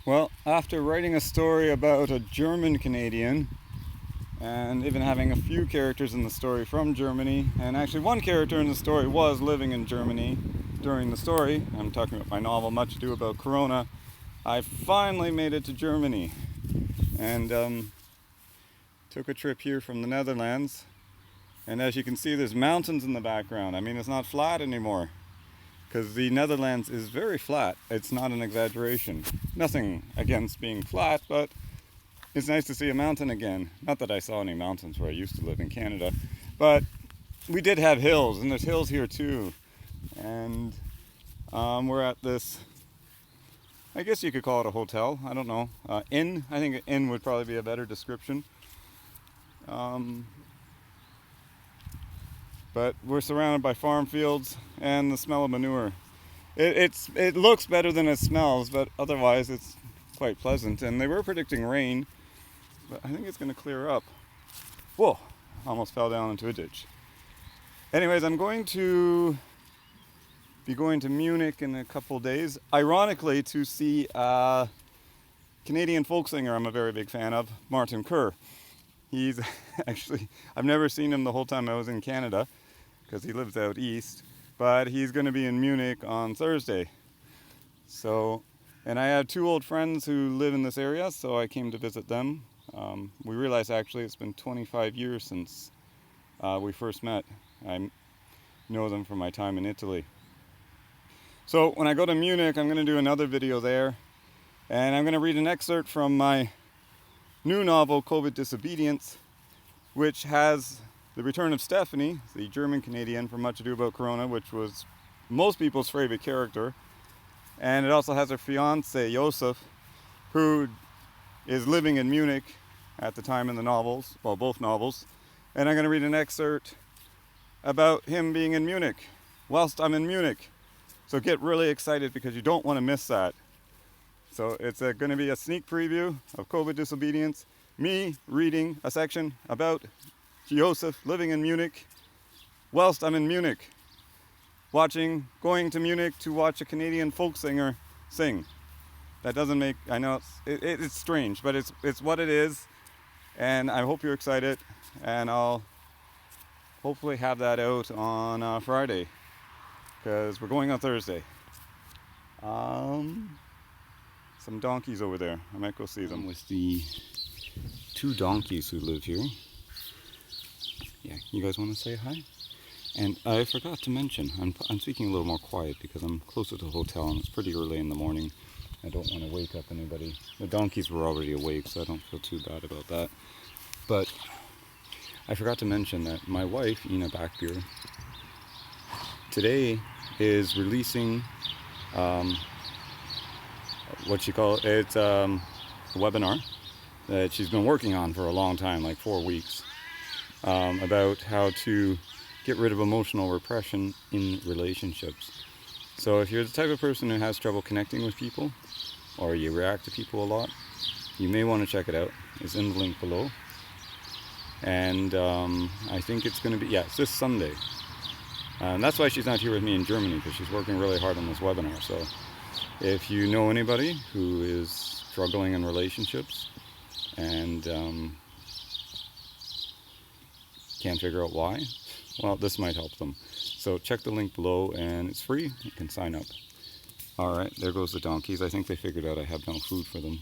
Well, after writing a story about a German Canadian, and even having a few characters in the story from Germany, and actually one character in the story was living in Germany during the story, I'm talking about my novel Much Ado About Corona, I finally made it to Germany, and took a trip here from the Netherlands, and as you can see there's mountains in the background. I mean, it's not flat anymore, because the Netherlands is very flat. It's not an exaggeration. Nothing against being flat, but it's nice to see a mountain again. Not that I saw any mountains where I used to live in Canada, but we did have hills, and there's hills here too. And we're at this, I guess you could call it a hotel, I don't know, inn. I think an inn would probably be a better description. But we're surrounded by farm fields and the smell of manure. It looks better than it smells, but otherwise it's quite pleasant. And they were predicting rain, but I think it's going to clear up. Whoa, almost fell down into a ditch. Anyways, I'm going to be going to Munich in a couple days, ironically to see a Canadian folk singer I'm a very big fan of, Martin Kerr. He's actually, I've never seen him the whole time I was in Canada, because he lives out east, but he's going to be in Munich on Thursday. So, and I have two old friends who live in this area, so I came to visit them. We realized actually it's been 25 years since we first met. I know them from my time in Italy. So when I go to Munich, I'm going to do another video there, and I'm going to read an excerpt from my new novel, COVID Disobedience, which has the return of Stephanie, the German Canadian from Much Ado About Corona, which was most people's favorite character. And it also has her fiance, Josef, who is living in Munich at the time in the novels, well, both novels. And I'm going to read an excerpt about him being in Munich, whilst I'm in Munich. So get really excited because you don't want to miss that. So it's going to be a sneak preview of COVID Disobedience, me reading a section about Joseph living in Munich whilst I'm in Munich, going to Munich to watch a Canadian folk singer sing. That doesn't make, I know it's strange, but it's what it is, and I hope you're excited, and I'll hopefully have that out on Friday, because we're going on Thursday. Some donkeys over there. I might go see them with the two donkeys who live here. Yeah, you guys want to say hi? And I forgot to mention, I'm speaking a little more quiet because I'm closer to the hotel and it's pretty early in the morning. I don't want to wake up anybody. The donkeys were already awake, so I don't feel too bad about that. But I forgot to mention that my wife, Ina Backbeer, today is releasing what she calls it's a webinar that she's been working on for a long time, like 4 weeks, about how to get rid of emotional repression in relationships. So if you're the type of person who has trouble connecting with people, or you react to people a lot, you may want to check it out. It's in the link below. And I think it's going to be, it's this Sunday. And that's why she's not here with me in Germany, because she's working really hard on this webinar. So if you know anybody who is struggling in relationships and can't figure out why, well, this might help them. So check the link below, and it's free. You can sign up. All right, there goes the donkeys. I think they figured out I have no food for them.